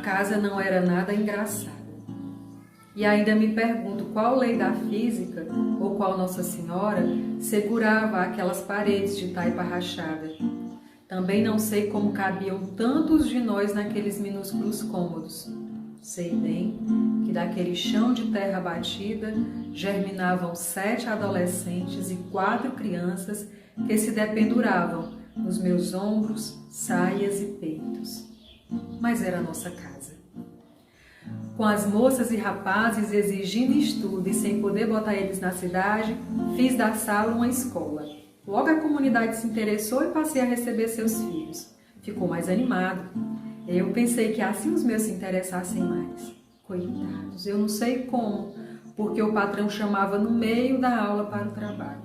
casa não era nada engraçada. E ainda me pergunto qual lei da física ou qual Nossa Senhora segurava aquelas paredes de taipa rachada. Também não sei como cabiam tantos de nós naqueles minúsculos cômodos. Sei bem que daquele chão de terra batida germinavam 7 adolescentes e 4 crianças que se dependuravam nos meus ombros, saias e peitos. Mas era a nossa casa. Com as moças e rapazes exigindo estudo e sem poder botar eles na cidade, fiz da sala uma escola. Logo a comunidade se interessou e passei a receber seus filhos. Ficou mais animado. Eu pensei que assim os meus se interessassem mais. Coitados, eu não sei como, porque o patrão chamava no meio da aula para o trabalho.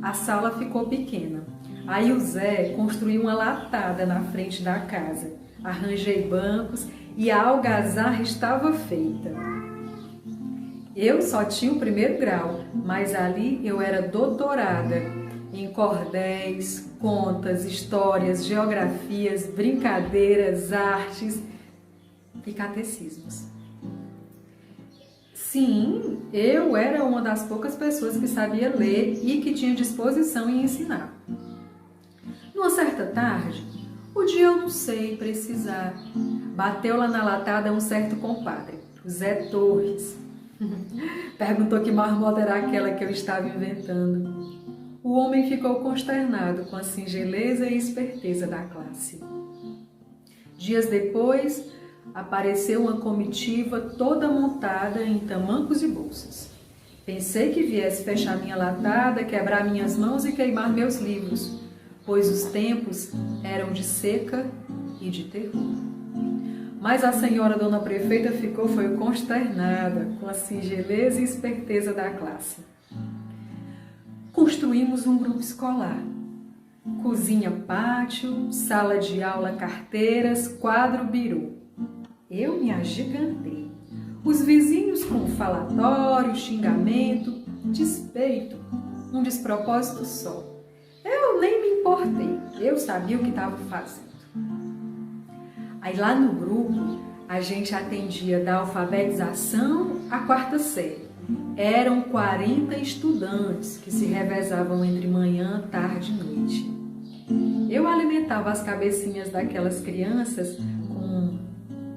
A sala ficou pequena. Aí o Zé construiu uma latada na frente da casa. Arranjei bancos e a algazarra estava feita. Eu só tinha o 1º grau, mas ali eu era doutorada em cordéis, contas, histórias, geografias, brincadeiras, artes e catecismos. Sim, eu era uma das poucas pessoas que sabia ler e que tinha disposição em ensinar. Numa certa tarde, o dia eu não sei precisar, bateu lá na latada um certo compadre, o Zé Torres. Perguntou que marmota era aquela que eu estava inventando. O homem ficou consternado com a singeleza e esperteza da classe. Dias depois, apareceu uma comitiva toda montada em tamancos e bolsas. Pensei que viesse fechar minha latada, quebrar minhas mãos e queimar meus livros, pois os tempos eram de seca e de terror. Mas a senhora dona prefeita foi consternada com a singeleza e esperteza da classe. Construímos um grupo escolar. Cozinha, pátio, sala de aula, carteiras, quadro, birô. Eu me agigantei. Os vizinhos com falatório, xingamento, despeito, um despropósito só. Eu nem me importei, eu sabia o que estava fazendo. Aí lá no grupo, a gente atendia da alfabetização à 4ª série. Eram 40 estudantes que se revezavam entre manhã, tarde e noite. Eu alimentava as cabecinhas daquelas crianças com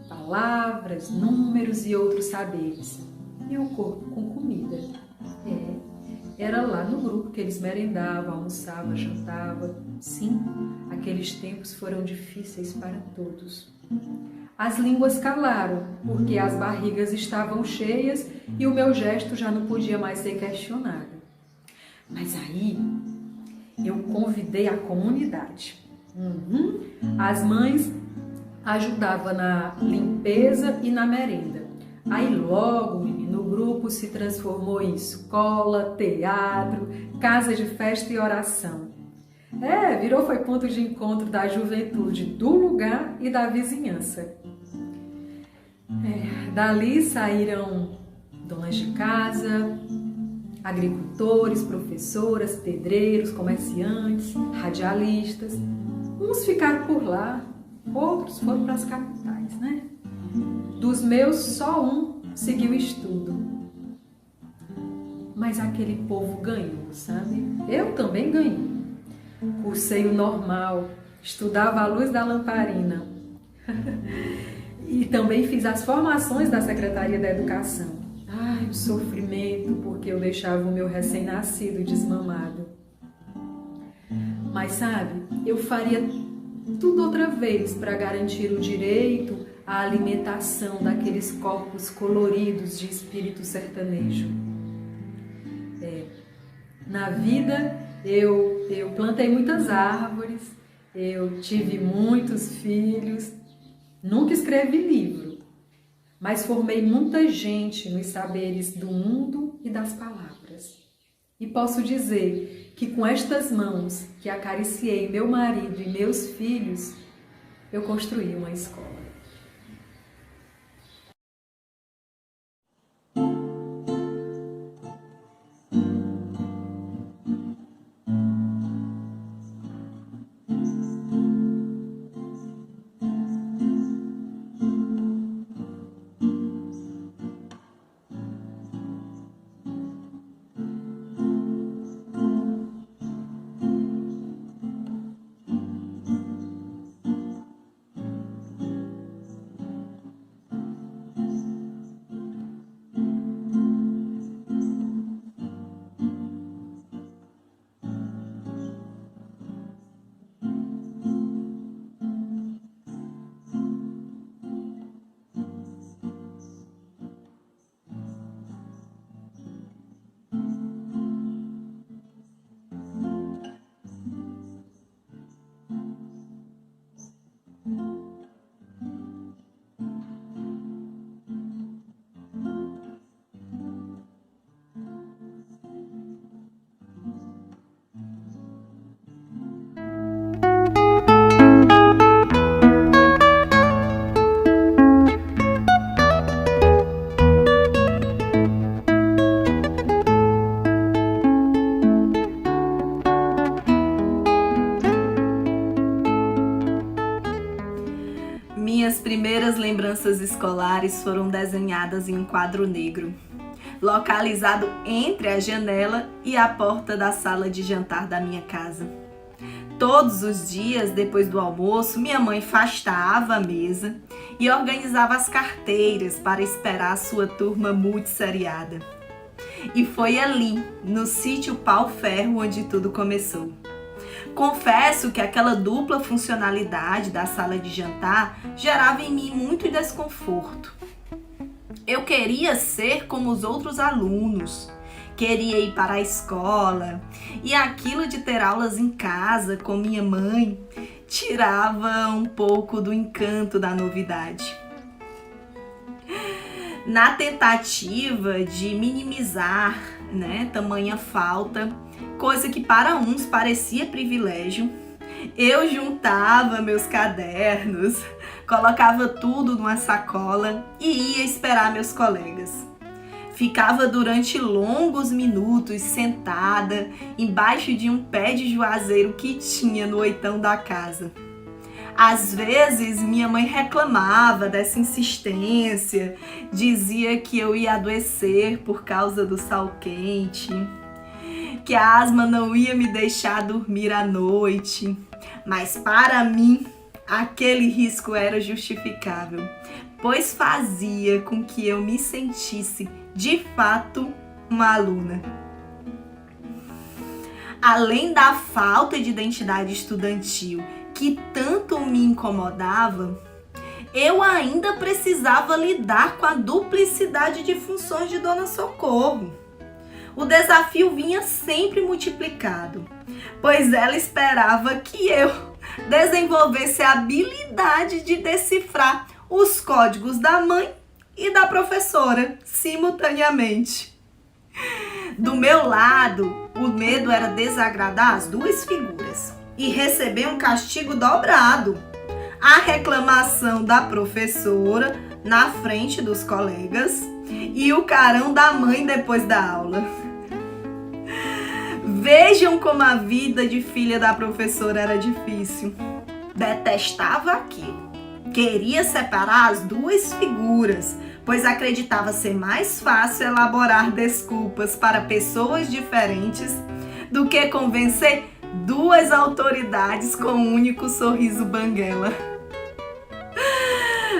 palavras, números e outros saberes. E o corpo com comida. Era lá no grupo que eles merendavam, almoçavam, jantavam. Sim, aqueles tempos foram difíceis para todos. As línguas calaram, porque as barrigas estavam cheias e o meu gesto já não podia mais ser questionado. Mas aí eu convidei a comunidade. As mães ajudavam na limpeza e na merenda. Aí logo, menino, o grupo se transformou em escola, teatro, casa de festa e oração. Foi ponto de encontro da juventude do lugar e da vizinhança. Dali saíram donas de casa, agricultores, professoras, pedreiros, comerciantes, radialistas. Uns ficaram por lá, outros foram para as capitais, né? Dos meus, só um seguiu estudo. Mas aquele povo ganhou, sabe? Eu também ganhei. Cursei o normal, estudava à luz da lamparina. E também fiz as formações da Secretaria da Educação. O sofrimento, porque eu deixava o meu recém-nascido desmamado. Mas sabe, eu faria tudo outra vez para garantir o direito à alimentação daqueles corpos coloridos de espírito sertanejo. Na vida, eu plantei muitas árvores, eu tive muitos filhos, nunca escrevi livro, mas formei muita gente nos saberes do mundo e das palavras. E posso dizer que com estas mãos que acariciei meu marido e meus filhos, eu construí uma escola. lembranças escolares foram desenhadas em um quadro negro, localizado entre a janela e a porta da sala de jantar da minha casa. Todos os dias, depois do almoço, minha mãe fastava a mesa e organizava as carteiras para esperar a sua turma multisseriada. E foi ali, no sítio Pau Ferro, onde tudo começou. Confesso que aquela dupla funcionalidade da sala de jantar gerava em mim muito desconforto. Eu queria ser como os outros alunos, queria ir para a escola, e aquilo de ter aulas em casa com minha mãe tirava um pouco do encanto da novidade. Na tentativa de minimizar, tamanha falta, coisa que para uns parecia privilégio, eu juntava meus cadernos, colocava tudo numa sacola e ia esperar meus colegas. Ficava durante longos minutos sentada embaixo de um pé de juazeiro que tinha no oitão da casa. Às vezes, minha mãe reclamava dessa insistência, dizia que eu ia adoecer por causa do sol quente, que a asma não ia me deixar dormir à noite. Mas para mim, aquele risco era justificável, pois fazia com que eu me sentisse, de fato, uma aluna. Além da falta de identidade estudantil, que tanto me incomodava, eu ainda precisava lidar com a duplicidade de funções de Dona Socorro. O desafio vinha sempre multiplicado, pois ela esperava que eu desenvolvesse a habilidade de decifrar os códigos da mãe e da professora simultaneamente. Do meu lado, o medo era desagradar as duas figuras e receber um castigo dobrado. A reclamação da professora na frente dos colegas e o carão da mãe depois da aula. Vejam como a vida de filha da professora era difícil. Detestava aquilo. Queria separar as duas figuras, pois acreditava ser mais fácil elaborar desculpas para pessoas diferentes do que convencer duas autoridades com um único sorriso banguela.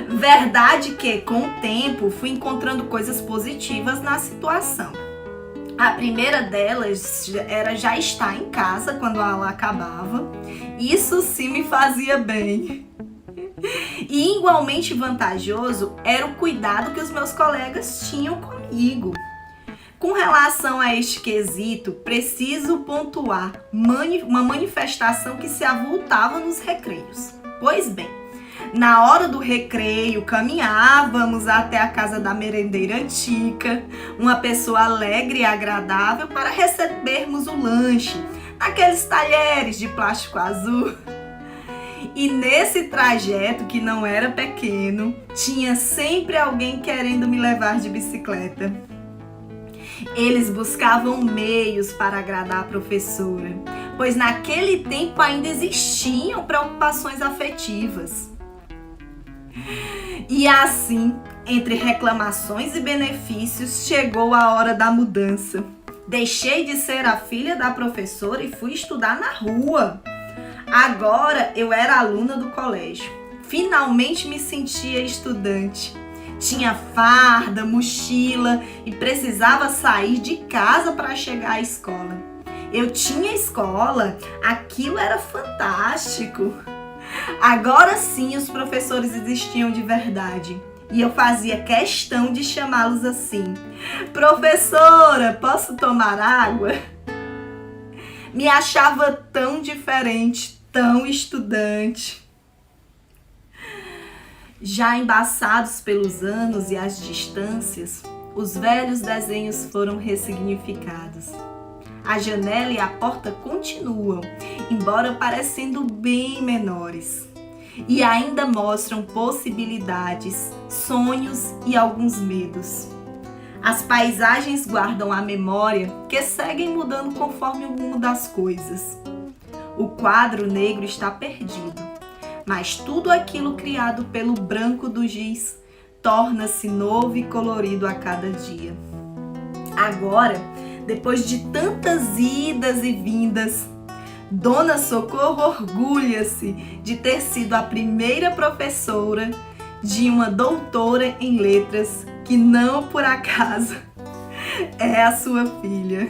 Verdade que, com o tempo, fui encontrando coisas positivas na situação. A primeira delas era já estar em casa quando a aula acabava. Isso sim me fazia bem. E igualmente vantajoso era o cuidado que os meus colegas tinham comigo. Com relação a este quesito, preciso pontuar uma manifestação que se avultava nos recreios. Pois bem, na hora do recreio, caminhávamos até a casa da merendeira Tica, uma pessoa alegre e agradável, para recebermos o lanche, naqueles talheres de plástico azul. E nesse trajeto, que não era pequeno, tinha sempre alguém querendo me levar de bicicleta. Eles buscavam meios para agradar a professora, pois naquele tempo ainda existiam preocupações afetivas. E assim, entre reclamações e benefícios, chegou a hora da mudança. Deixei de ser a filha da professora e fui estudar na rua. Agora eu era aluna do colégio. Finalmente me sentia estudante. Tinha farda, mochila e precisava sair de casa para chegar à escola. Eu tinha escola, aquilo era fantástico. Agora sim os professores existiam de verdade. E eu fazia questão de chamá-los assim. Professora, posso tomar água? Me achava tão diferente, tão estudante. Já embaçados pelos anos e as distâncias, os velhos desenhos foram ressignificados. A janela e a porta continuam, embora parecendo bem menores. E ainda mostram possibilidades, sonhos e alguns medos. As paisagens guardam a memória, que seguem mudando conforme o rumo das coisas. O quadro negro está perdido, mas tudo aquilo criado pelo branco do giz torna-se novo e colorido a cada dia. Agora, depois de tantas idas e vindas, Dona Socorro orgulha-se de ter sido a primeira professora de uma doutora em letras que não por acaso é a sua filha.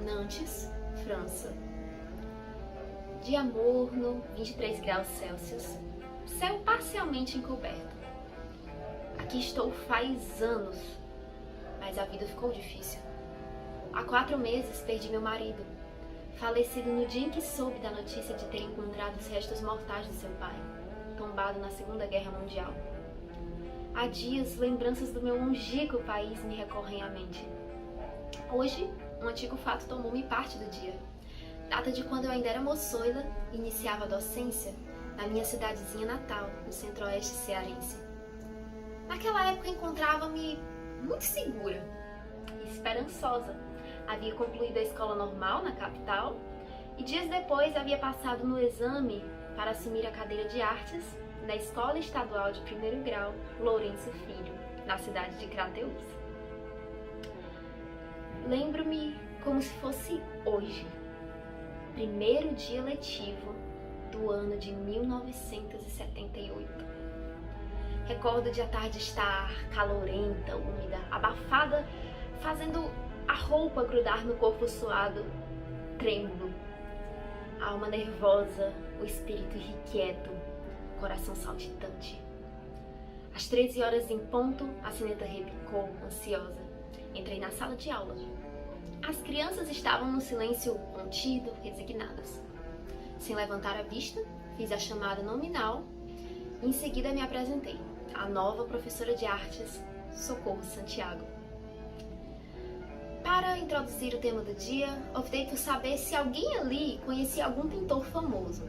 Nantes, França. Dia morno, 23 graus Celsius, céu parcialmente encoberto. Aqui estou faz anos, mas a vida ficou difícil. Há 4 meses perdi meu marido, falecido no dia em que soube da notícia de ter encontrado os restos mortais de seu pai, tombado na Segunda Guerra Mundial. Há dias, lembranças do meu longínquo país me recorrem à mente. Hoje, um antigo fato tomou-me parte do dia. Data de quando eu ainda era moçoila e iniciava a docência na minha cidadezinha natal, no centro-oeste cearense. Naquela época encontrava-me muito segura e esperançosa. Havia concluído a escola normal na capital e dias depois havia passado no exame para assumir a cadeira de artes na Escola Estadual de Primeiro Grau Lourenço Filho, na cidade de Crateús. Lembro-me como se fosse hoje, primeiro dia letivo do ano de 1978. Recordo de a tarde estar calorenta, úmida, abafada, fazendo a roupa grudar no corpo suado, trêmulo. A alma nervosa, o espírito irrequieto, o coração saltitante. Às 13 horas em ponto, a sineta repicou, ansiosa. Entrei na sala de aula. As crianças estavam no silêncio contido, resignadas. Sem levantar a vista, fiz a chamada nominal e em seguida me apresentei, a nova professora de artes, Socorro Santiago. Para introduzir o tema do dia, optei por saber se alguém ali conhecia algum pintor famoso.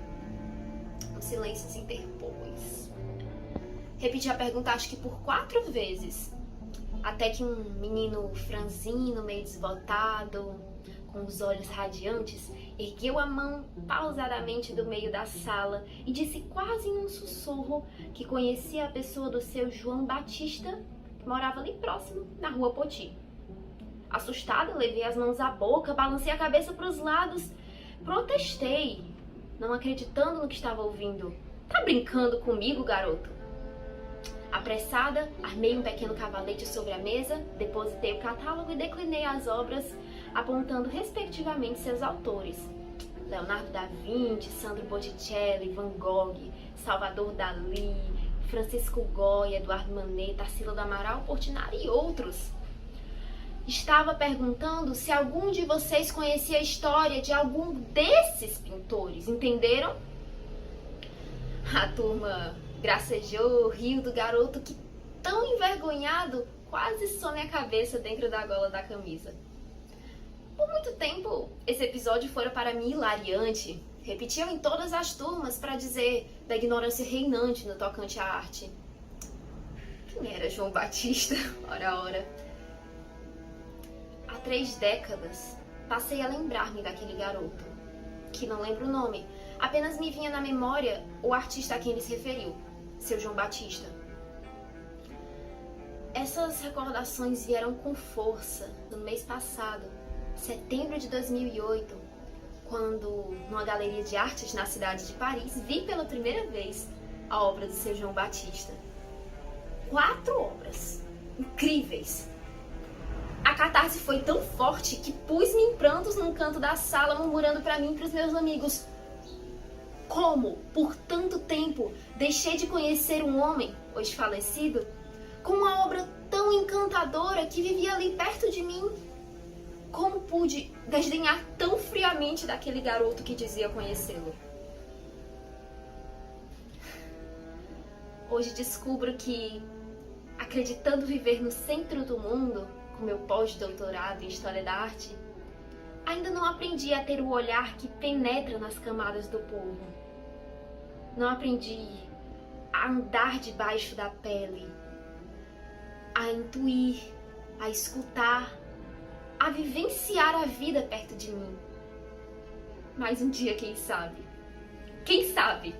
O silêncio se interpôs. Repeti a pergunta acho que por 4 vezes, até que um menino franzino, meio desbotado, com os olhos radiantes, ergueu a mão pausadamente do meio da sala e disse quase em um sussurro que conhecia a pessoa do seu João Batista, que morava ali próximo, na rua Poti. Assustada, levei as mãos à boca, balancei a cabeça para os lados, protestei, não acreditando no que estava ouvindo. Tá brincando comigo, garoto? Apressada, armei um pequeno cavalete sobre a mesa, depositei o catálogo e declinei as obras, apontando respectivamente seus autores. Leonardo da Vinci, Sandro Botticelli, Van Gogh, Salvador Dalí, Francisco Goya, Eduardo Manet, Tarsila do Amaral, Portinari e outros. Estava perguntando se algum de vocês conhecia a história de algum desses pintores, entenderam? A turma gracejou, riu do garoto que, tão envergonhado, quase some a cabeça dentro da gola da camisa. Por muito tempo, esse episódio fora para mim hilariante. Repetiam em todas as turmas para dizer da ignorância reinante no tocante à arte. Quem era João Batista? Ora. Há 3 décadas, passei a lembrar-me daquele garoto, que não lembro o nome, apenas me vinha na memória o artista a quem ele se referiu, seu João Batista. Essas recordações vieram com força no mês passado, setembro de 2008, quando, numa galeria de artes na cidade de Paris, vi pela primeira vez a obra do seu João Batista. 4 obras incríveis. A catarse foi tão forte que pus-me em prantos num canto da sala, murmurando para mim e para os meus amigos: como, por tanto tempo, deixei de conhecer um homem, hoje falecido, com uma obra tão encantadora que vivia ali perto de mim? Como pude desdenhar tão friamente daquele garoto que dizia conhecê-lo? Hoje descubro que, acreditando viver no centro do mundo, com meu pós-doutorado em História da Arte, ainda não aprendi a ter o olhar que penetra nas camadas do povo. Não aprendi a andar debaixo da pele, a intuir, a escutar, a vivenciar a vida perto de mim. Mas um dia, quem sabe? Quem sabe?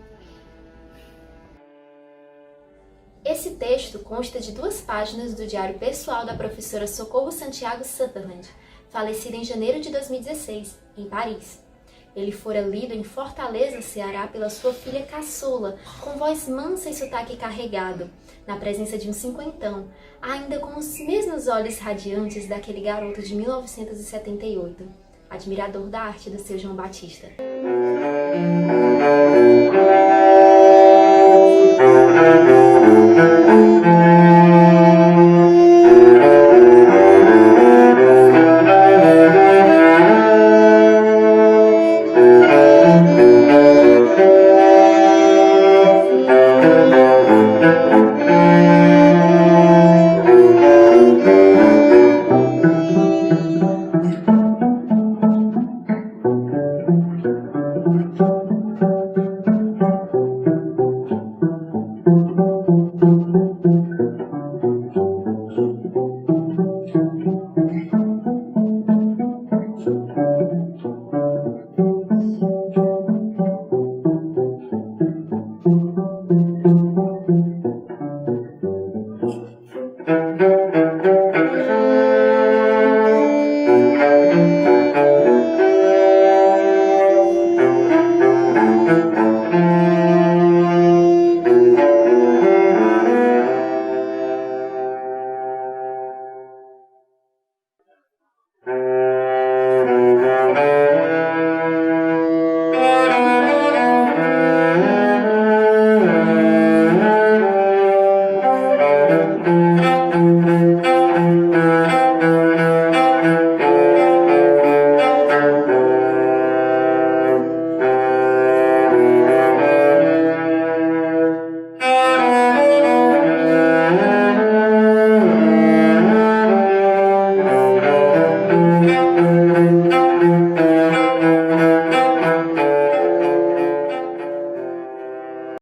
Esse texto consta de 2 páginas do diário pessoal da professora Socorro Santiago Sutherland, falecida em janeiro de 2016, em Paris. Ele fora lido em Fortaleza, Ceará, pela sua filha caçula, com voz mansa e sotaque carregado, na presença de um cinquentão, ainda com os mesmos olhos radiantes daquele garoto de 1978, admirador da arte do seu João Batista.